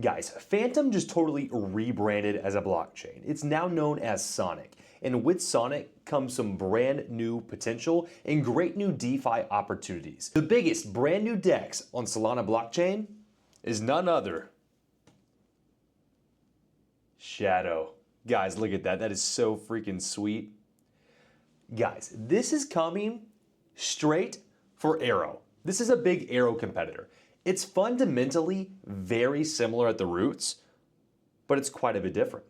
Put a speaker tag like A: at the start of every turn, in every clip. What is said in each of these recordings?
A: Guys, Fantom just totally rebranded as a blockchain. It's now known as Sonic. And with Sonic comes some brand new potential and great new DeFi opportunities. The biggest brand new DEX on Solana blockchain is none other. Shadow. Guys, look at that. That is so freaking sweet. Guys, this is coming straight for Aero. This is a big Aero competitor. It's fundamentally very similar at the roots, but it's quite a bit different.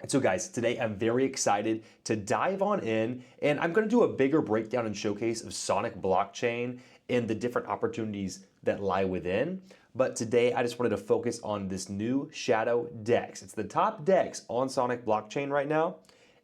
A: And so guys, today I'm very excited to dive on in, and I'm going to do a bigger breakdown and showcase of Sonic blockchain and the different opportunities that lie within. But today I just wanted to focus on this new Shadow DEX. It's the top DEX on Sonic blockchain right now,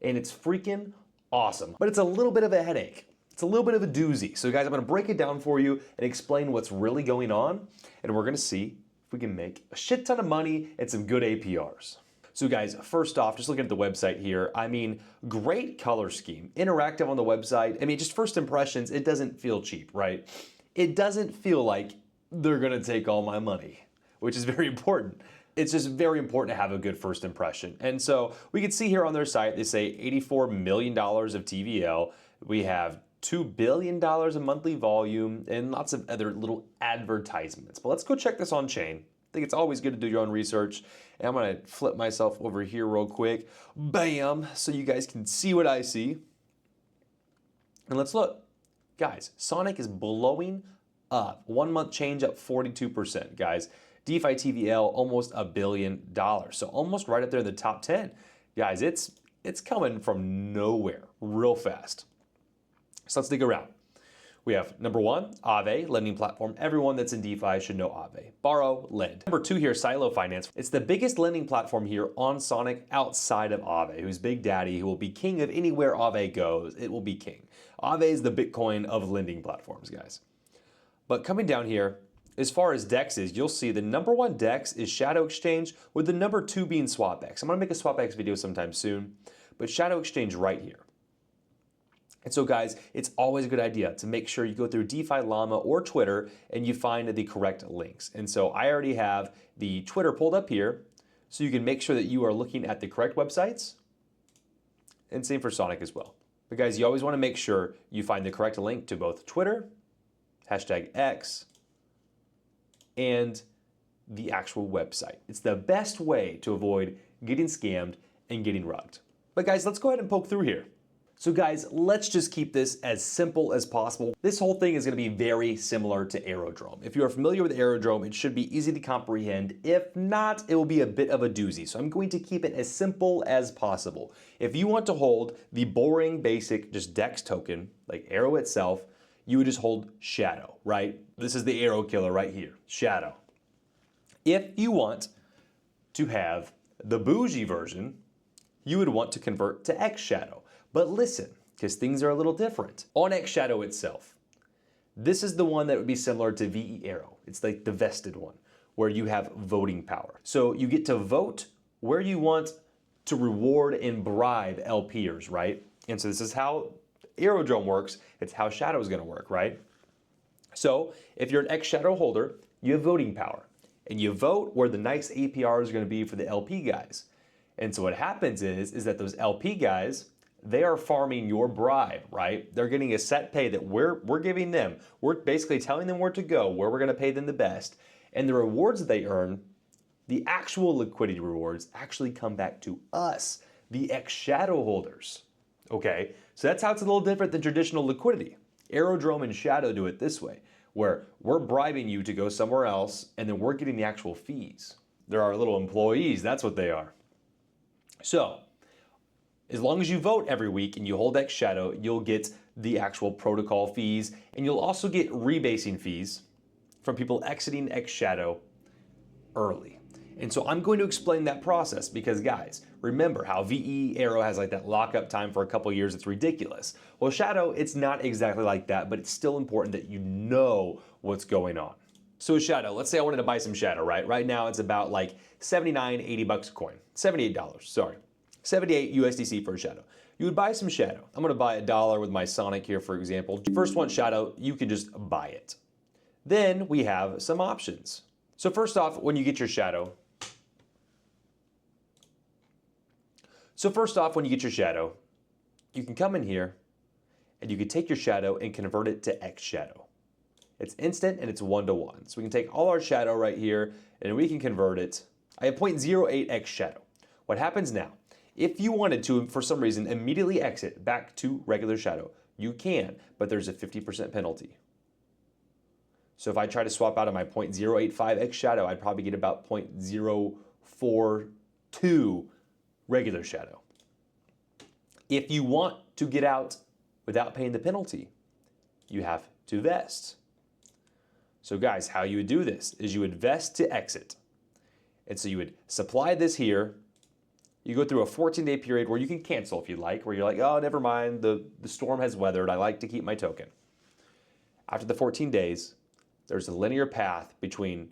A: and it's freaking awesome. But it's a little bit of a headache. It's a little bit of a doozy. So guys, I'm going to break it down for you and explain what's really going on, and we're going to see if we can make a shit ton of money and some good APRs. So guys, first off, just looking at the website here, I mean, great color scheme, interactive on the website. I mean, just first impressions, it doesn't feel cheap, right? It doesn't feel like they're gonna take all my money, which is very important. It's just very important to have a good first impression. And so we can see here on their site, they say $84 million of TVL. We have $2 billion of monthly volume and lots of other little advertisements. But let's go check this on chain. I think it's always good to do your own research. And I'm gonna flip myself over here real quick. Bam, so you guys can see what I see. And let's look. Guys, Sonic is blowing up. 1 month change up 42%, guys. DeFi TVL almost $1 billion. So almost right up there in the top 10. Guys, it's coming from nowhere real fast. So let's dig around. We have number one, Aave, lending platform. Everyone that's in DeFi should know Aave. Borrow, lend. Number two here, Silo Finance. It's the biggest lending platform here on Sonic outside of Aave, who's Big Daddy, who will be king of anywhere Aave goes. It will be king. Aave is the Bitcoin of lending platforms, guys. But coming down here, as far as DEXs, you'll see the number one DEX is Shadow Exchange, with the number two being SwapX. I'm gonna make a SwapX video sometime soon, but Shadow Exchange right here. And so guys, it's always a good idea to make sure you go through DeFi Llama or Twitter and you find the correct links. And so I already have the Twitter pulled up here, so you can make sure that you are looking at the correct websites, and same for Sonic as well. But guys, you always wanna make sure you find the correct link to both Twitter, #X, and the actual website. It's the best way to avoid getting scammed and getting rugged. But guys, let's go ahead and poke through here. So guys, let's just keep this as simple as possible. This whole thing is gonna be very similar to Aerodrome. If you're familiar with Aerodrome, it should be easy to comprehend. If not, it will be a bit of a doozy. So I'm going to keep it as simple as possible. If you want to hold the boring, basic, just DEX token, like Aero itself, you would just hold Shadow, right? This is the Aero killer right here, Shadow. If you want to have the bougie version, you would want to convert to X Shadow. But listen, because things are a little different. On X Shadow itself, this is the one that would be similar to VE Aero. It's like the vested one, where you have voting power. So you get to vote where you want to reward and bribe LPers, right? And so this is how Aerodrome works. It's how Shadow is gonna work, right? So if you're an X Shadow holder, you have voting power. And you vote where the nice APR is gonna be for the LP guys. And so what happens is that those LP guys, they are farming your bribe, right? They're getting a set pay that we're giving them. We're basically telling them where to go, where we're gonna pay them the best. And the rewards they earn, the actual liquidity rewards, actually come back to us, the X Shadow holders. Okay, so that's how it's a little different than traditional liquidity. Aerodrome and Shadow do it this way, where we're bribing you to go somewhere else, and then we're getting the actual fees. They're our little employees, that's what they are. So, as long as you vote every week and you hold X Shadow, you'll get the actual protocol fees, and you'll also get rebasing fees from people exiting X Shadow early. And so I'm going to explain that process because guys, remember how VE Aero has like that lockup time for a couple years, it's ridiculous. Well, Shadow, it's not exactly like that, but it's still important that you know what's going on. So with Shadow, let's say I wanted to buy some Shadow, right? Right now it's about like 79, 80 bucks a coin, $78, sorry. 78 USDC for a Shadow. You would buy some Shadow. I'm gonna buy $1 with my Sonic here, for example. If you first want Shadow, you can just buy it. Then we have some options. So first off, when you get your shadow, you can come in here and you can take your shadow and convert it to X shadow. It's instant and it's 1-to-1. So we can take all our shadow right here and we can convert it. I have 0.08 X shadow. What happens now? If you wanted to, for some reason, immediately exit back to regular shadow, you can, but there's a 50% penalty. So if I try to swap out of my 0.085 X shadow, I'd probably get about 0.042 regular shadow. If you want to get out without paying the penalty, you have to vest. So guys, how you would do this is you would vest to exit. And so you would supply this here. You go through a 14-day period where you can cancel if you like, where you're like, oh, never mind, the storm has weathered. I like to keep my token. After the 14 days, there's a linear path between,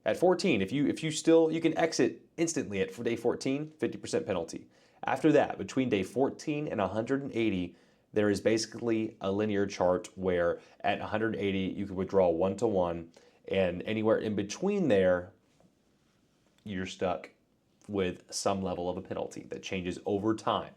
A: at 14, if you can exit instantly at day 14, 50% penalty. After that, between day 14 and 180, there is basically a linear chart where at 180, you can withdraw 1-to-1, and anywhere in between there, you're stuck with some level of a penalty that changes over time.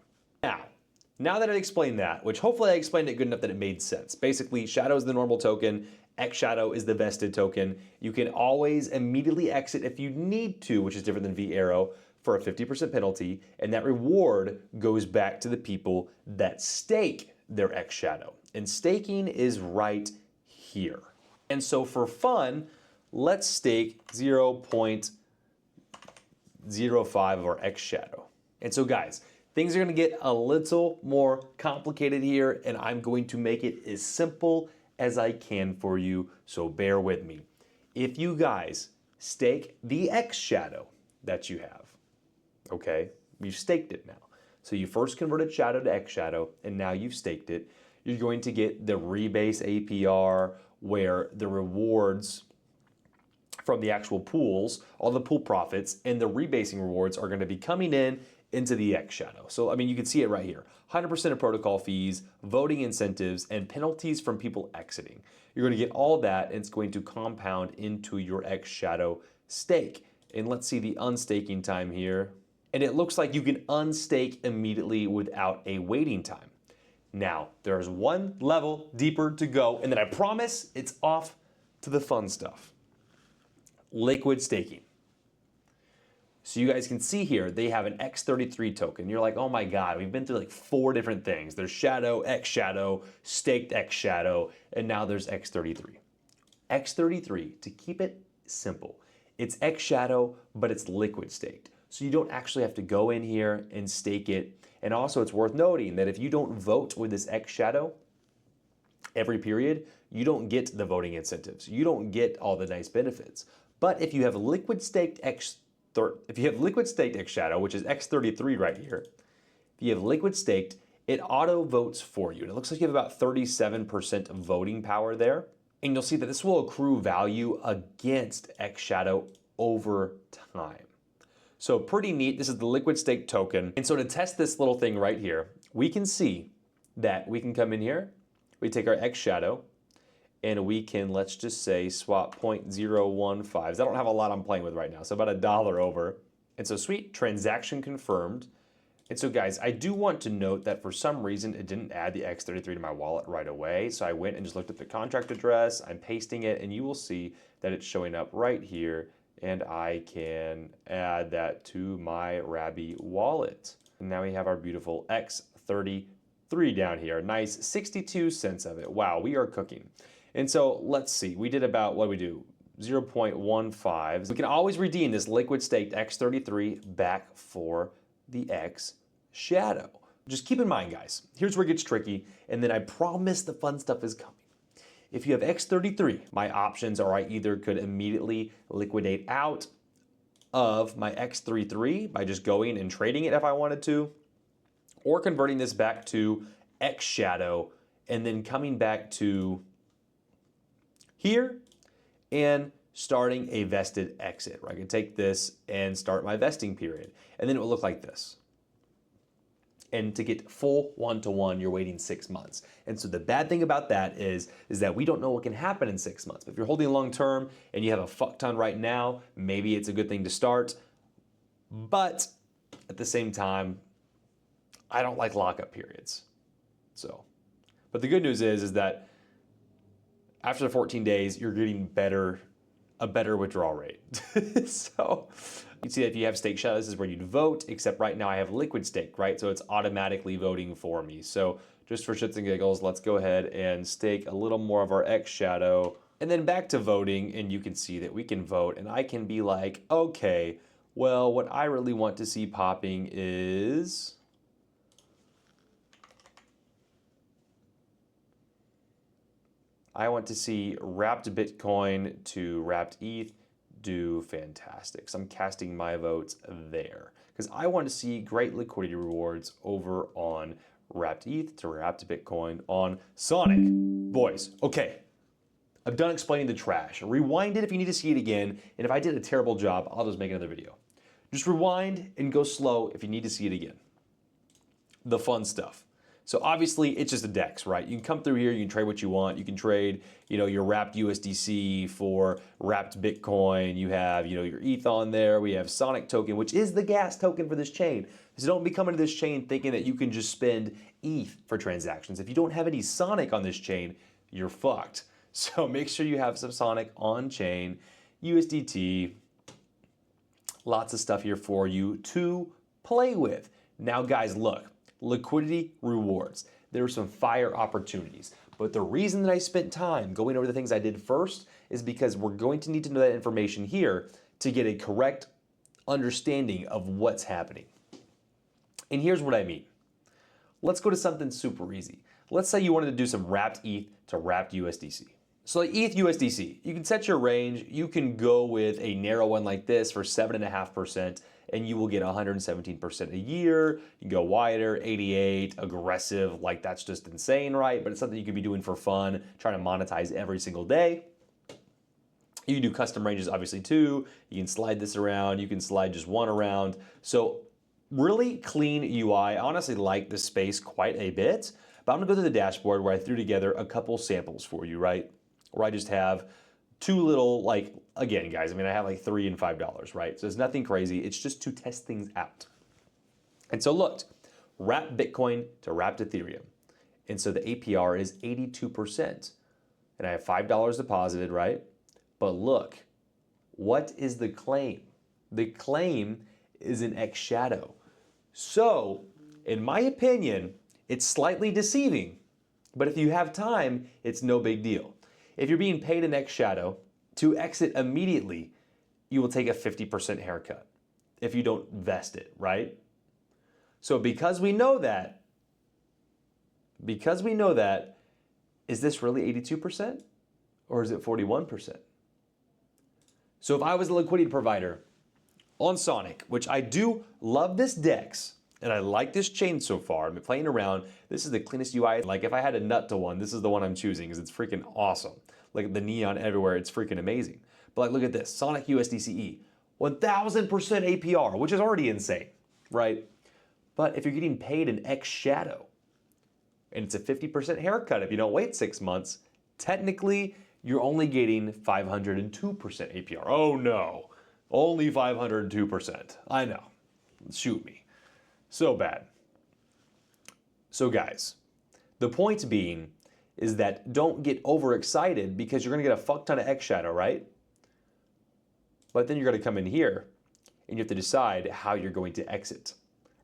A: Now that I explained that, which hopefully I explained it good enough that it made sense. Basically, shadow is the normal token, X shadow is the vested token. You can always immediately exit if you need to, which is different than V arrow, for a 50% penalty, and that reward goes back to the people that stake their X shadow. And staking is right here. And so for fun, let's stake 0.05 of our X shadow. And so guys, things are gonna get a little more complicated here, and I'm going to make it as simple as I can for you, so bear with me. If you guys stake the X shadow that you have, okay, you've staked it now. So you first converted shadow to X shadow, and now you've staked it. You're going to get the rebase APR, where the rewards from the actual pools, all the pool profits, and the rebasing rewards are going to be coming into the X shadow. So, I mean, you can see it right here. 100% of protocol fees, voting incentives, and penalties from people exiting. You're going to get all that, and it's going to compound into your X shadow stake. And let's see the unstaking time here. And it looks like you can unstake immediately without a waiting time. Now, there's one level deeper to go, and then I promise it's off to the fun stuff. Liquid staking. So you guys can see here, they have an X33 token. You're like, oh my God, we've been through like 4 different things. There's shadow, X shadow, staked X shadow, and now there's X33. X33, to keep it simple, it's X shadow, but it's liquid staked. So you don't actually have to go in here and stake it. And also it's worth noting that if you don't vote with this X shadow every period, you don't get the voting incentives. You don't get all the nice benefits. But if you have liquid staked X shadow, which is X33 right here, if you have liquid staked, it auto votes for you. And it looks like you have about 37% of voting power there. And you'll see that this will accrue value against X shadow over time. So pretty neat. This is the liquid stake token. And so to test this little thing right here, we can see that we can come in here, we take our X shadow, and we can, let's just say, swap 0.015. I don't have a lot I'm playing with right now, so about $1 over. And so sweet, transaction confirmed. And so guys, I do want to note that for some reason it didn't add the X33 to my wallet right away. So I went and just looked at the contract address, I'm pasting it, and you will see that it's showing up right here. And I can add that to my Rabby wallet. And now we have our beautiful X33 down here. Nice 62 cents of it. Wow, we are cooking. And so let's see, we did about, what do we do? 0.15. We can always redeem this liquid staked X33 back for the X shadow. Just keep in mind, guys, here's where it gets tricky, and then I promise the fun stuff is coming. If you have X33, my options are I either could immediately liquidate out of my X33 by just going and trading it if I wanted to, or converting this back to X shadow and then coming back to here and starting a vested exit, where I can take this and start my vesting period. And then it will look like this. And to get full one-to-one, you're waiting 6 months. And so the bad thing about that is that we don't know what can happen in 6 months. But if you're holding long-term and you have a fuck ton right now, maybe it's a good thing to start. But at the same time, I don't like lockup periods. So, but the good news is that after the 14 days, you're getting a better withdrawal rate. So you see that if you have stake shadow, this is where you'd vote, except right now I have liquid stake, right? So it's automatically voting for me. So just for shits and giggles, let's go ahead and stake a little more of our X shadow and then back to voting. And you can see that we can vote and I can be like, okay, well, what I really want to see popping is I want to see wrapped Bitcoin to wrapped ETH do fantastic. So I'm casting my votes there because I want to see great liquidity rewards over on wrapped ETH to wrapped Bitcoin on Sonic. Boys, okay. I'm done explaining the trash. Rewind it if you need to see it again. And if I did a terrible job, I'll just make another video. Just rewind and go slow if you need to see it again. The fun stuff. So obviously it's just a DEX, right? You can come through here, you can trade what you want. You can trade, your wrapped USDC for wrapped Bitcoin. You have, your ETH on there. We have Sonic token, which is the gas token for this chain. So don't be coming to this chain thinking that you can just spend ETH for transactions. If you don't have any Sonic on this chain, you're fucked. So make sure you have some Sonic on chain, USDT, lots of stuff here for you to play with. Now guys, look. Liquidity rewards. There are some fire opportunities. But the reason that I spent time going over the things I did first is because we're going to need to know that information here to get a correct understanding of what's happening. And here's what I mean. Let's go to something super easy. Let's say you wanted to do some wrapped ETH to wrapped USDC. So like ETH USDC, you can set your range. You can go with a narrow one like this for 7.5%. And you will get 117% a year. You can go wider, 88, aggressive, like that's just insane, right? But it's something you could be doing for fun, trying to monetize every single day. You can do custom ranges obviously too. You can slide this around, you can slide just one around. So really clean UI. I honestly like this space quite a bit, but I'm gonna go to the dashboard where I threw together a couple samples for you, right? Where I just have two little, again, guys, I have like $3 and $5, right? So it's nothing crazy. It's just to test things out. And so look, wrapped Bitcoin to wrapped Ethereum. And so the APR is 82%. And I have $5 deposited, right? But look, what is the claim? The claim is an X shadow. So, in my opinion, it's slightly deceiving. But if you have time, it's no big deal. If you're being paid an X shadow, to exit immediately, you will take a 50% haircut if you don't vest it, right? So because we know that, is this really 82% or is it 41%? So if I was a liquidity provider on Sonic, which I do love this DEX, and I like this chain so far, I've been playing around, this is the cleanest UI. Like if I had a nut to one, this is the one I'm choosing because it's freaking awesome. Like the neon everywhere, it's freaking amazing. But like look at this, Sonic USDCE, 1000% APR, which is already insane, right? But if you're getting paid an X shadow, and it's a 50% haircut if you don't wait 6 months, technically you're only getting 502% APR. Oh no, only 502%. I know, shoot me. So bad. So guys, the point being is that don't get overexcited because you're gonna get a fuck ton of X shadow, right? But then you're gonna come in here and you have to decide how you're going to exit.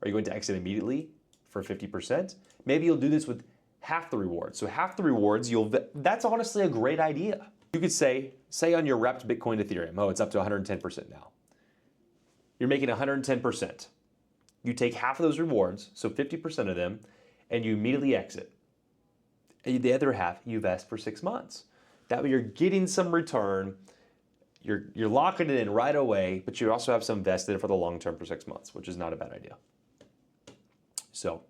A: Are you going to exit immediately for 50%? Maybe you'll do this with half the rewards. So half the rewards, that's honestly a great idea. You could say on your wrapped Bitcoin Ethereum, oh, it's up to 110% now. You're making 110%. You take half of those rewards, so 50% of them, and you immediately exit. And the other half, you vest for 6 months. That way you're getting some return, you're locking it in right away, but you also have some vested for the long term for 6 months, which is not a bad idea. So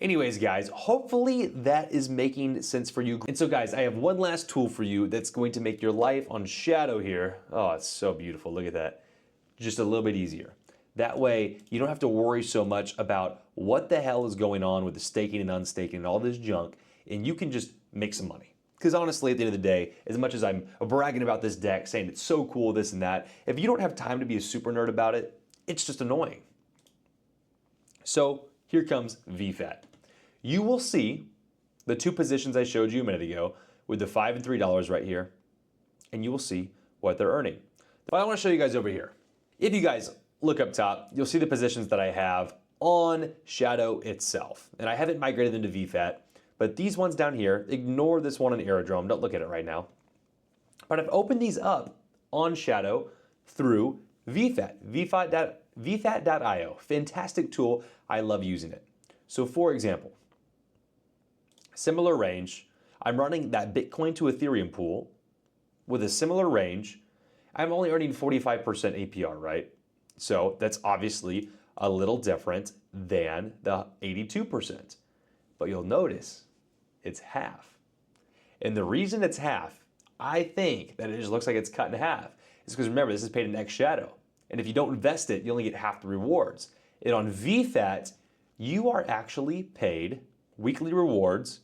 A: anyways, guys, hopefully that is making sense for you. And so guys, I have one last tool for you that's going to make your life on Shadow here, oh, it's so beautiful, look at that, just a little bit easier. That way, you don't have to worry so much about what the hell is going on with the staking and unstaking and all this junk, and you can just make some money. Because honestly, at the end of the day, as much as I'm bragging about this deck, saying it's so cool, this and that, if you don't have time to be a super nerd about it, it's just annoying. So here comes VFAT. You will see the two positions I showed you a minute ago with the $5 and $3 right here, and you will see what they're earning. But I want to show you guys over here. If you guys look up top, you'll see the positions that I have on Shadow itself. And I haven't migrated them to VFAT, but these ones down here, ignore this one on Aerodrome, don't look at it right now. But I've opened these up on Shadow through VFAT, VFAT.io. Fantastic tool, I love using it. So for example, similar range, I'm running that Bitcoin to Ethereum pool with a similar range. I'm only earning 45% APR, right? So that's obviously a little different than the 82%. But you'll notice it's half. And the reason it's half, I think that it just looks like it's cut in half, is because remember, this is paid in X Shadow. And if you don't invest it, you only get half the rewards. And on VFAT, you are actually paid weekly rewards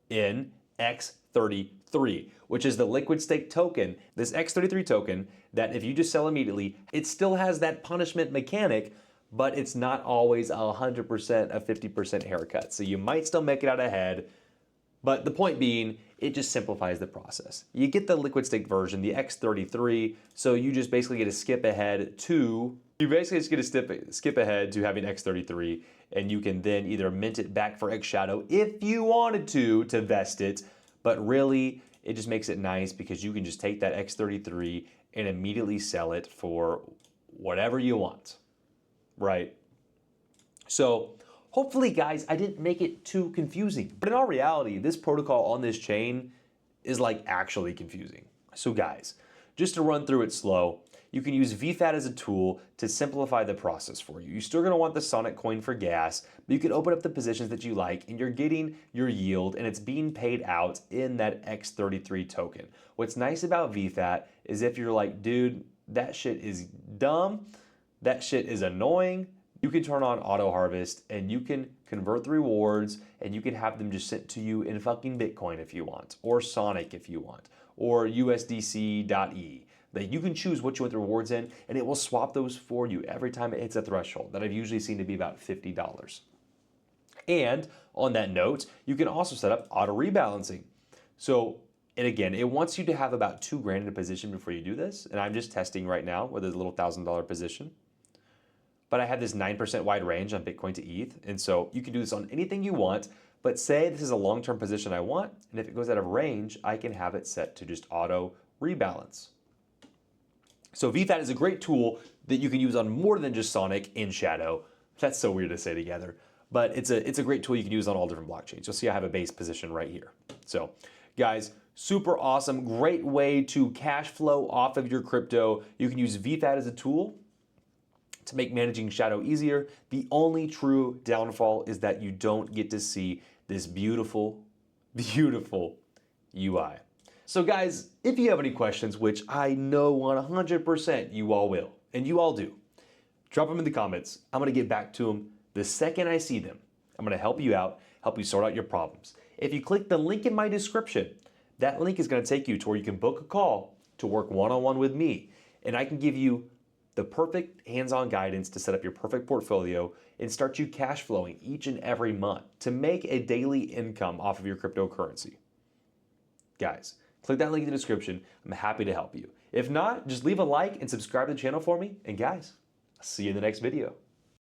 A: in X33, which is the liquid stake token, this X33 token that if you just sell immediately, it still has that punishment mechanic, but it's not always 100% a 50% haircut. So you might still make it out ahead, but the point being, it just simplifies the process. You get the liquid stake version, the X33, so you just basically get to skip ahead to, skip ahead to having X33, and you can then either mint it back for X Shadow if you wanted to vest it, but really, it just makes it nice because you can just take that X33 and immediately sell it for whatever you want, right? So hopefully, guys, I didn't make it too confusing. But in all reality, this protocol on this chain is like actually confusing. So guys, just to run through it slow, you can use VFAT as a tool to simplify the process for you. You're still gonna want the Sonic coin for gas, but you can open up the positions that you like and you're getting your yield and it's being paid out in that X33 token. What's nice about VFAT is if you're like, dude, that shit is dumb, that shit is annoying, you can turn on auto harvest and you can convert the rewards and you can have them just sent to you in fucking Bitcoin if you want, or Sonic if you want, or USDC.E. That you can choose what you want the rewards in and it will swap those for you every time it hits a threshold that I've usually seen to be about $50. And on that note, you can also set up auto rebalancing. So, and again, it wants you to have about $2,000 in a position before you do this. And I'm just testing right now with a little $1,000 position. But I have this 9% wide range on Bitcoin to ETH. And so you can do this on anything you want, but say this is a long-term position I want. And if it goes out of range, I can have it set to just auto rebalance. So VFAT is a great tool that you can use on more than just Sonic and Shadow. That's so weird to say together. But it's a great tool you can use on all different blockchains. You'll see I have a base position right here. So guys, super awesome. Great way to cash flow off of your crypto. You can use VFAT as a tool to make managing Shadow easier. The only true downfall is that you don't get to see this beautiful, beautiful UI. So guys, if you have any questions, which I know 100% you all will, and you all do, drop them in the comments. I'm gonna get back to them the second I see them. I'm gonna help you out, help you sort out your problems. If you click the link in my description, that link is gonna take you to where you can book a call to work one-on-one with me, and I can give you the perfect hands-on guidance to set up your perfect portfolio and start you cash flowing each and every month to make a daily income off of your cryptocurrency. Guys, click that link in the description. I'm happy to help you. If not, just leave a like and subscribe to the channel for me. And guys, I'll see you in the next video.